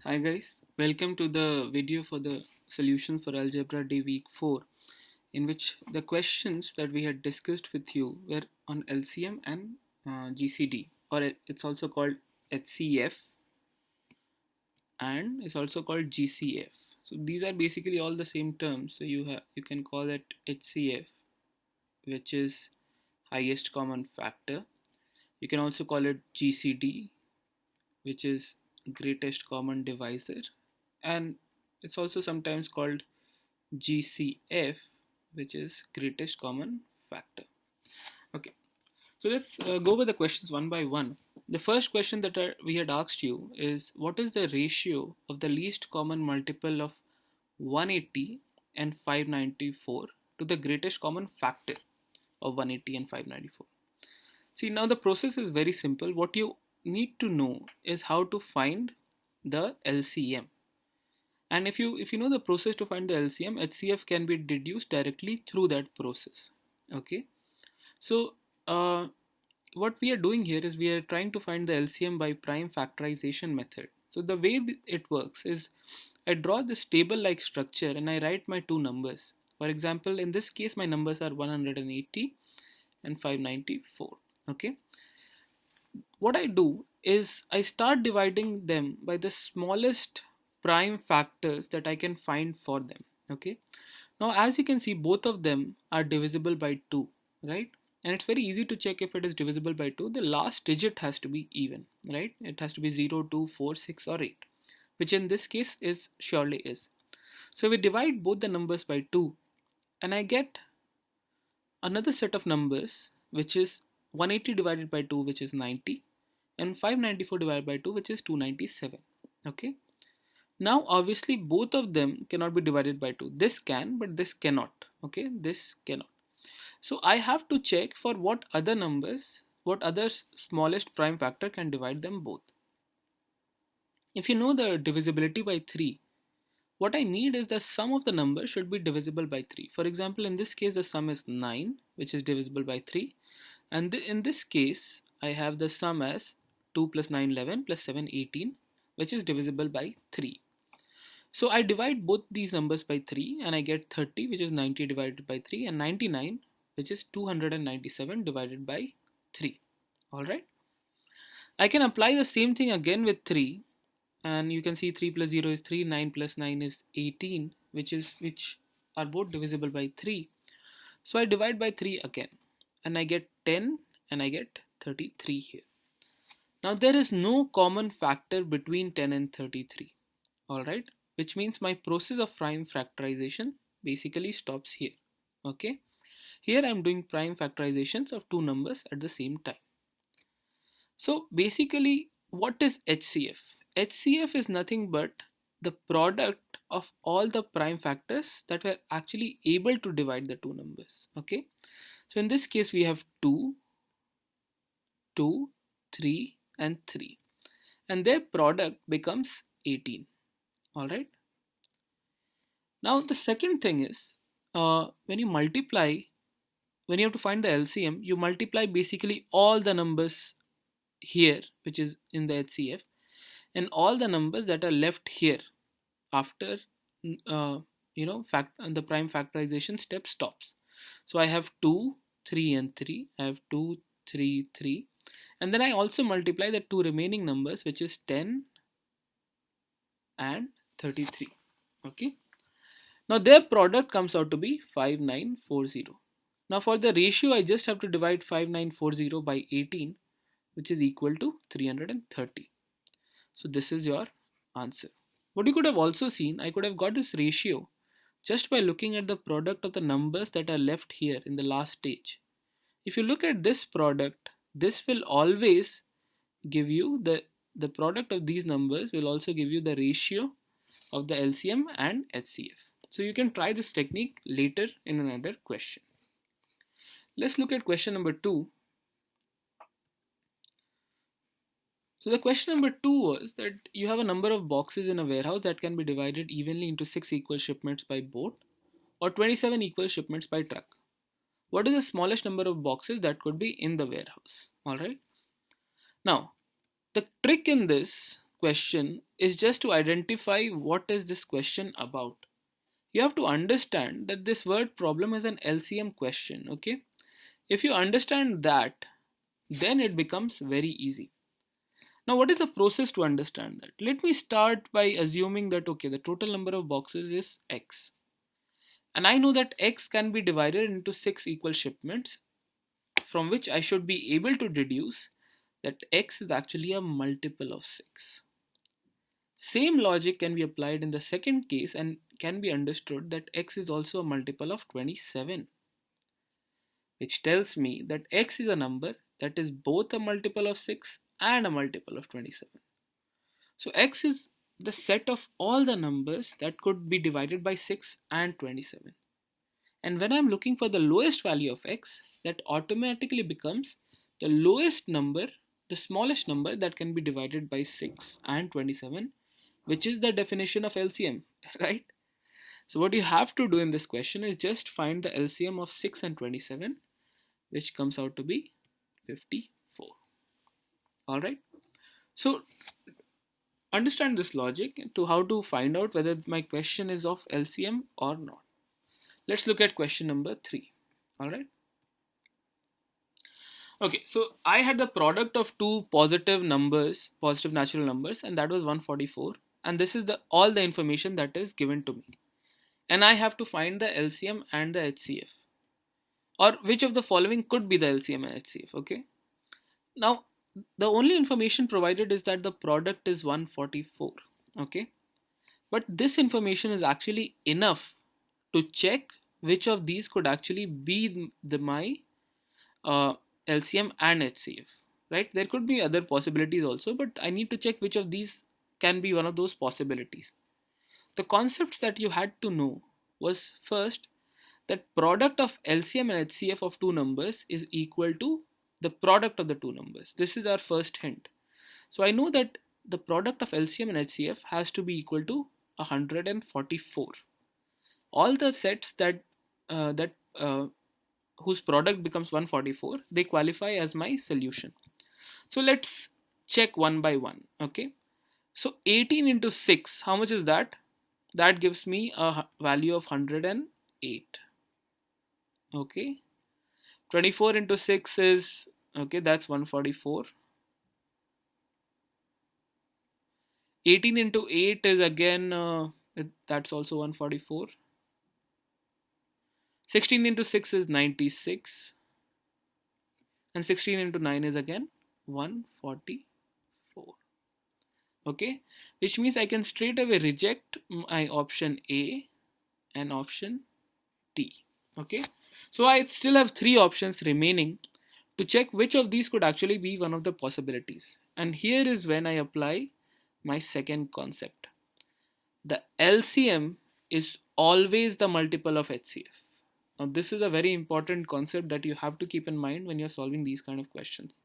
Hi guys, welcome to the video for the solution for Algebra Day Week 4, in which the questions that we had discussed with you were on LCM and GCD, or it's also called HCF and it's also called GCF. So these are basically all the same terms. So you can call it HCF, which is highest common factor. You can also call it GCD, which is greatest common divisor, and it's also sometimes called GCF, which is greatest common factor. Okay, so let's go over the questions one by one. The first question that we had asked you is, what is the ratio of the least common multiple of 180 and 594 to the greatest common factor of 180 and 594? See, now the process is very simple. What you need to know is how to find the LCM. And if you know the process to find the LCM, HCF can be deduced directly through that process. Okay, so what we are doing here is we are trying to find the LCM by prime factorization method. So the way it works is I draw this table like structure and I write my two numbers. For example, in this case my numbers are 180 and 594. Okay, what I do is I start dividing them by the smallest prime factors that I can find for them. Okay, now as you can see, both of them are divisible by 2, right? And it's very easy to check if it is divisible by 2. The last digit has to be even, right? It has to be 0, 2, 4, 6 or 8, which in this case is surely is. So we divide both the numbers by 2 and I get another set of numbers, which is 180 divided by 2, which is 90, and 594 divided by 2, which is 297. Okay, now obviously both of them cannot be divided by 2. This can, but this cannot. Okay, this cannot. So I have to check for what other numbers, what other smallest prime factor can divide them both. If you know the divisibility by 3, what I need is the sum of the numbers should be divisible by 3. For example, in this case the sum is 9, which is divisible by 3, and in this case I have the sum as 2 plus 9 11 plus 7 18, which is divisible by 3. So I divide both these numbers by 3 and I get 30, which is 90 divided by 3, and 99, which is 297 divided by 3. Alright, I can apply the same thing again with 3, and you can see 3 plus 0 is 3, 9 plus 9 is 18, which are both divisible by 3. So I divide by 3 again and I get 10 and I get 33 here. Now there is no common factor between 10 and 33. Alright, which means my process of prime factorization basically stops here. Okay, here I'm doing prime factorizations of two numbers at the same time. So basically, what is HCF? HCF is nothing but the product of all the prime factors that were actually able to divide the two numbers. Okay, so in this case we have 2, 2, 3 and 3, and their product becomes 18. Alright, now the second thing is, when you multiply, when you have to find the LCM, you multiply basically all the numbers here, which is in the HCF, and all the numbers that are left here after the prime factorization step stops. So I have 2, 3 and 3. I have 2, 3, 3, and then I also multiply the two remaining numbers, which is 10 and 33. Okay, now their product comes out to be 5940. Now for the ratio, I just have to divide 5940 by 18, which is equal to 330. So this is your answer. What you could have also seen, I could have got this ratio just by looking at the product of the numbers that are left here in the last stage. If you look at this product, this will always give you the product of these numbers will also give you the ratio of the LCM and HCF. So you can try this technique later in another question. Let's look at question number 2. So the question number 2 was that you have a number of boxes in a warehouse that can be divided evenly into 6 equal shipments by boat or 27 equal shipments by truck. What is the smallest number of boxes that could be in the warehouse? Alright. Now, the trick in this question is just to identify what is this question about. You have to understand that this word problem is an LCM question, okay? If you understand that, then it becomes very easy. Now, what is the process to understand that? Let me start by assuming that, okay, the total number of boxes is X. And I know that X can be divided into 6 equal shipments, from which I should be able to deduce that X is actually a multiple of 6. Same logic can be applied in the second case and can be understood that X is also a multiple of 27, which tells me that X is a number that is both a multiple of 6 and a multiple of 27. So X is the set of all the numbers that could be divided by 6 and 27. And when I'm looking for the lowest value of X, that automatically becomes the lowest number, the smallest number that can be divided by 6 and 27, which is the definition of LCM, right? So what you have to do in this question is just find the LCM of 6 and 27, which comes out to be 54. All right. So understand this logic to how to find out whether my question is of LCM or not. Let's look at question number 3. All right. Okay, so I had the product of two positive numbers, positive natural numbers, and that was 144. And this is the all the information that is given to me. And I have to find the LCM and the HCF. Or which of the following could be the LCM and HCF, okay? Now, the only information provided is that the product is 144, okay? But this information is actually enough to check which of these could actually be my LCM and HCF, right? There could be other possibilities also, but I need to check which of these can be one of those possibilities. The concepts that you had to know was first that product of LCM and HCF of two numbers is equal to the product of the two numbers. This is our first hint. So I know that the product of LCM and HCF has to be equal to 144. All the sets that whose product becomes 144, they qualify as my solution. So let's check one by one. Okay, so 18 into 6, how much is that? That gives me a value of 108. Okay, 24 into 6 is, okay, that's 144. 18 into 8 is again that's also 144. 16 into 6 is 96, and 16 into 9 is again 144. Okay, which means I can straight away reject my option A and option D. Okay, so I still have 3 options remaining to check which of these could actually be one of the possibilities. And here is when I apply my second concept. The LCM is always the multiple of HCF. Now this is a very important concept that you have to keep in mind when you're solving these kind of questions.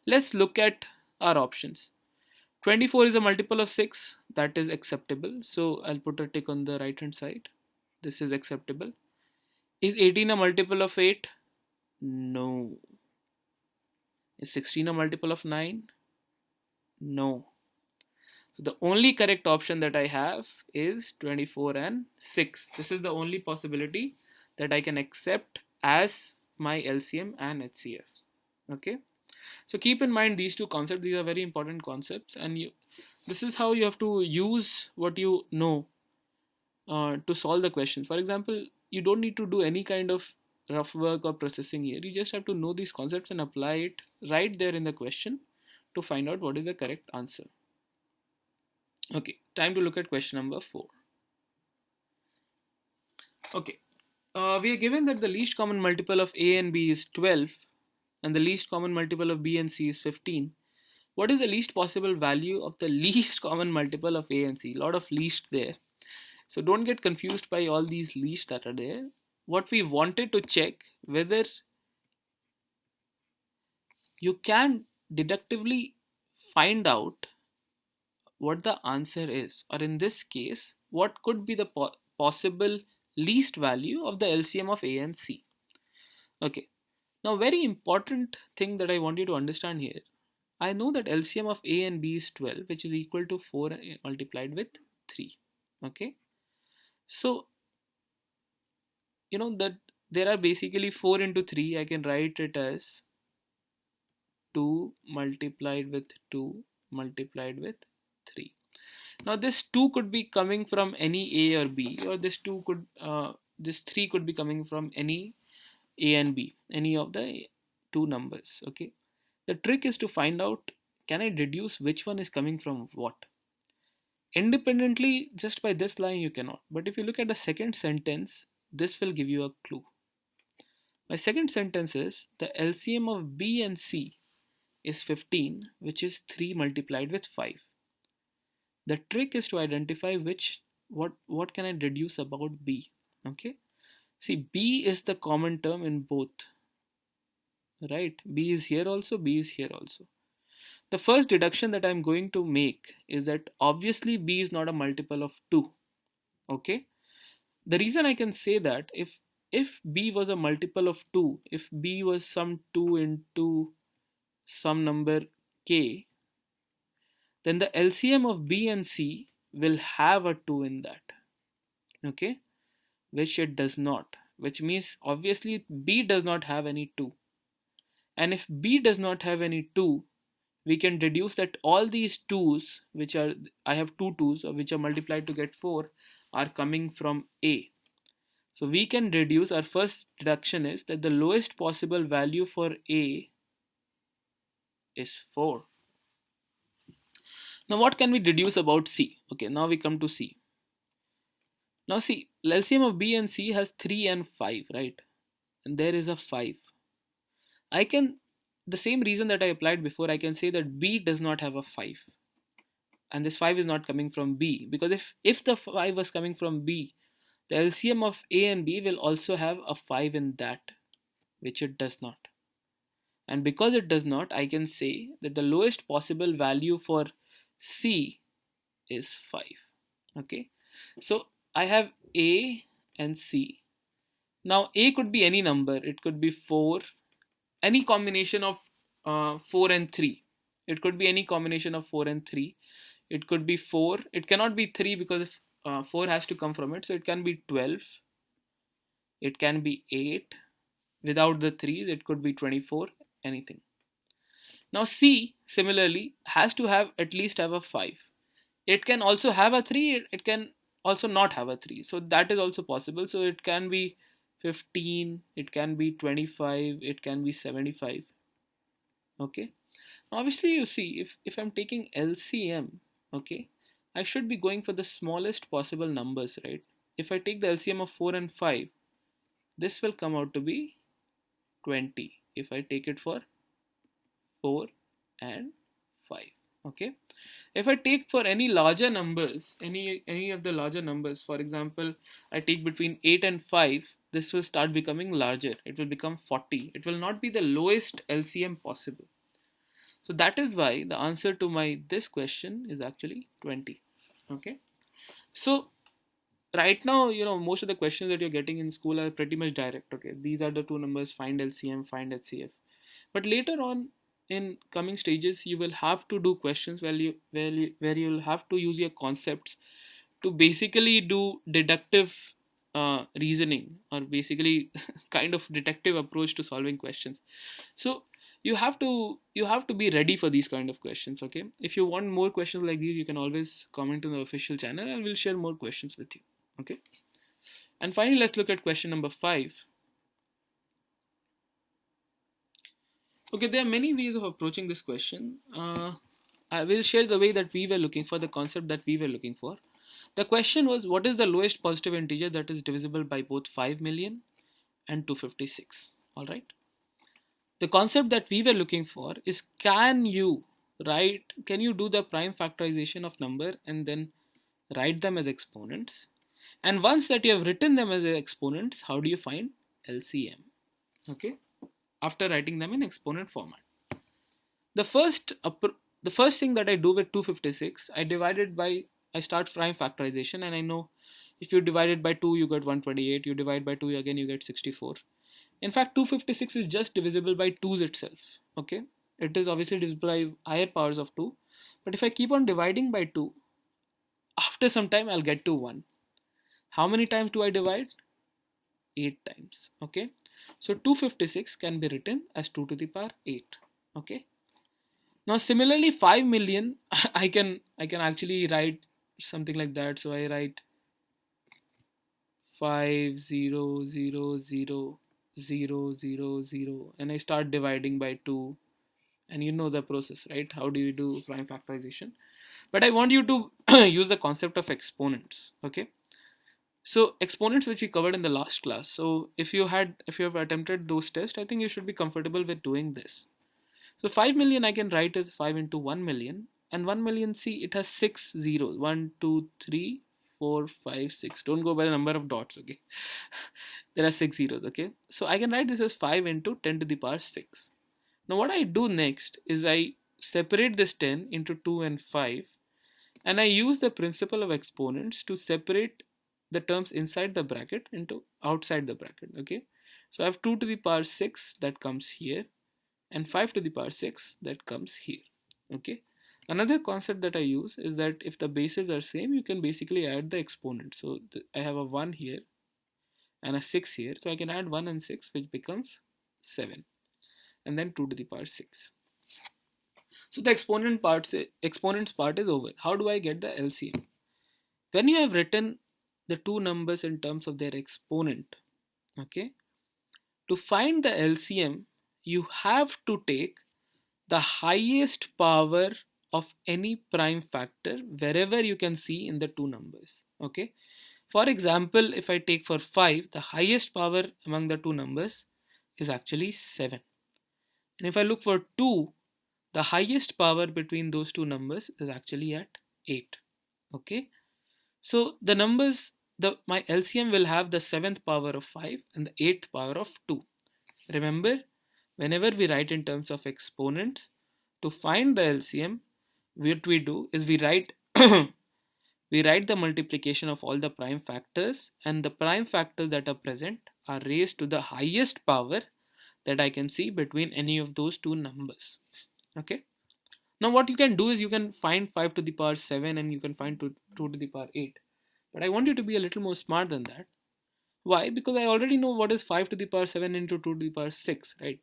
Let's look at our options. 24 is a multiple of 6, that is acceptable. So I'll put a tick on the right hand side. This is acceptable. Is 18 a multiple of 8? No. Is 16 a multiple of 9? No. So the only correct option that I have is 24 and 6. This is the only possibility that I can accept as my LCM and HCF. Okay. So keep in mind these two concepts. These are very important concepts, and this is how you have to use what you know to solve the question. For example, you don't need to do any kind of rough work or processing here. You just have to know these concepts and apply it right there in the question to find out what is the correct answer. Okay, time to look at question number 4. Okay, we are given that the least common multiple of A and B is 12 and the least common multiple of B and C is 15. What is the least possible value of the least common multiple of A and C? A lot of least there. So don't get confused by all these least that are there. What we wanted to check whether you can deductively find out what the answer is, or in this case, what could be the possible least value of the LCM of A and C. Okay, now very important thing that I want you to understand here. I know that LCM of A and B is 12, which is equal to 4 multiplied with 3. Okay. So, that there are basically 4 into 3. I can write it as 2 multiplied with 2 multiplied with 3. Now this 2 could be coming from any A or B, or this 3 could be coming from any A and B, any of the two numbers. Okay. The trick is to find out, can I deduce which one is coming from what? Independently, just by this line you cannot. But if you look at the second sentence, this will give you a clue. My second sentence is the LCM of B and C is 15, which is 3 multiplied with 5. The trick is to identify what can I deduce about B. Okay. See, B is the common term in both. Right? B is here also, B is here also. The first deduction that I'm going to make is that obviously B is not a multiple of 2. Okay. The reason I can say that, if B was a multiple of 2, if B was some 2 into some number k, then the LCM of B and C will have a 2 in that. Okay. Which it does not. Which means obviously B does not have any 2. And if B does not have any 2, we can deduce that all these 2's, which are, I have 2 2's, which are multiplied to get 4, are coming from A. So we can deduce, our first deduction is that the lowest possible value for A is 4. Now what can we deduce about C? Okay, now we come to C. Now see, LCM of B and C has 3 and 5, right? And there is a 5. I can, the same reason that I applied before, I can say that B does not have a 5. And this 5 is not coming from B, because if the 5 was coming from B, the LCM of A and B will also have a 5 in that, which it does not. And because it does not, I can say that the lowest possible value for C is 5. Okay, so I have A and C. Now A could be any number, it could be 4, any combination of 4 and 3. It could be any combination of 4 and 3. It could be 4. It cannot be 3 because 4 has to come from it. So it can be 12. It can be 8. Without the 3s, it could be 24. Anything. Now C similarly has to have at least have a 5. It can also have a 3. It can also not have a 3. So that is also possible. So it can be 15. It can be 25. It can be 75. Okay. Obviously, you see, if I'm taking LCM, okay, I should be going for the smallest possible numbers, right? If I take the LCM of 4 and 5, this will come out to be 20 if I take it for 4 and 5. Okay. If I take for any larger numbers, any of the larger numbers, for example, I take between 8 and 5, this will start becoming larger. It will become 40. It will not be the lowest LCM possible. So that is why the answer to this question is actually 20. Okay. So right now, most of the questions that you're getting in school are pretty much direct. Okay, these are the two numbers, find LCM, find HCF. But later on in coming stages, you will have to do questions where you'll have to use your concepts to basically do deductive reasoning, or basically kind of detective approach to solving questions. So you have to be ready for these kind of questions. Okay, if you want more questions like these, you can always comment on the official channel and we'll share more questions with you. Okay, and finally, let's look at question number 5. Okay, there are many ways of approaching this question. I will share the way that we were looking for, the concept that we were looking for. The question was, what is the lowest positive integer that is divisible by both 5 million and 256? All right. The concept that we were looking for is, can you do the prime factorization of number and then write them as exponents? And once that you have written them as exponents, how do you find LCM? Okay, after writing them in exponent format. The first thing that I do with 256, I start prime factorization, and I know if you divide it by 2, you get 128. You divide by 2 again, you get 64. In fact, 256 is just divisible by 2's itself. Okay, it is obviously divisible by higher powers of 2. But if I keep on dividing by 2, after some time I'll get to 1. How many times do I divide? 8 times. Okay. So 256 can be written as 2 to the power 8. Okay. Now similarly 5 million I can actually write something like that. So I write 5,0,0,0,0,0 and I start dividing by 2, and you know the process, right? How do you do prime factorization? But I want you to use the concept of exponents. Okay, so exponents, which we covered in the last class. So if you have attempted those tests, I think you should be comfortable with doing this. So 5 million I can write as 5 into 1 million, and 1 million, see, it has 6 zeros. 1 2 3 4 5 6. Don't go by the number of dots. Okay, there are 6 zeros. Okay, so I can write this as 5 into 10 to the power 6. Now what I do next is I separate this 10 into 2 and 5, and I use the principle of exponents to separate the terms inside the bracket into outside the bracket. Okay, so I have 2 to the power 6 that comes here, and 5 to the power 6 that comes here. Okay, another concept that I use is that if the bases are same, you can basically add the exponent. So I have a 1 here and a 6 here, so I can add 1 and 6, which becomes 7, and then 2 to the power 6. So the exponents part is over. How do I get the LCM? When you have written the two numbers in terms of their exponent, okay, to find the LCM, you have to take the highest power of any prime factor wherever you can see in the two numbers. Okay, for example, if I take for 5, the highest power among the two numbers is actually 7, and if I look for 2, the highest power between those two numbers is actually at 8. Okay, so the numbers, my LCM will have the 7th power of 5 and the 8th power of 2. Remember, whenever we write in terms of exponents, to find the LCM, what we do is we write we write the multiplication of all the prime factors, and the prime factors that are present are raised to the highest power that I can see between any of those two numbers. Okay, now what you can do is you can find 5 to the power 7 and you can find 2 to the power 8, but I want you to be a little more smart than that. Why? Because I already know what is 5 to the power 7 into 2 to the power 6, right?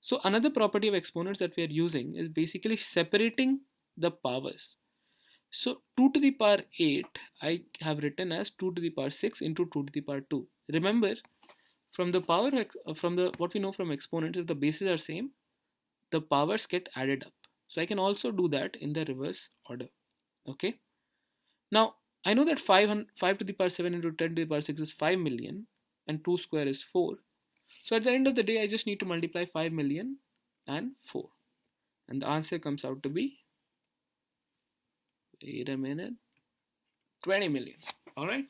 So another property of exponents that we are using is basically separating the powers. So 2 to the power 8 I have written as 2 to the power 6 into 2 to the power 2. Remember, from the from the what we know from exponents, if the bases are same, the powers get added up. So I can also do that in the reverse order. Okay, now I know that 5 to the power 7 into 10 to the power 6 is 5 million, and 2 square is 4. So at the end of the day, I just need to multiply 5 million and 4, and the answer comes out to be, wait a minute, 20 million. All right.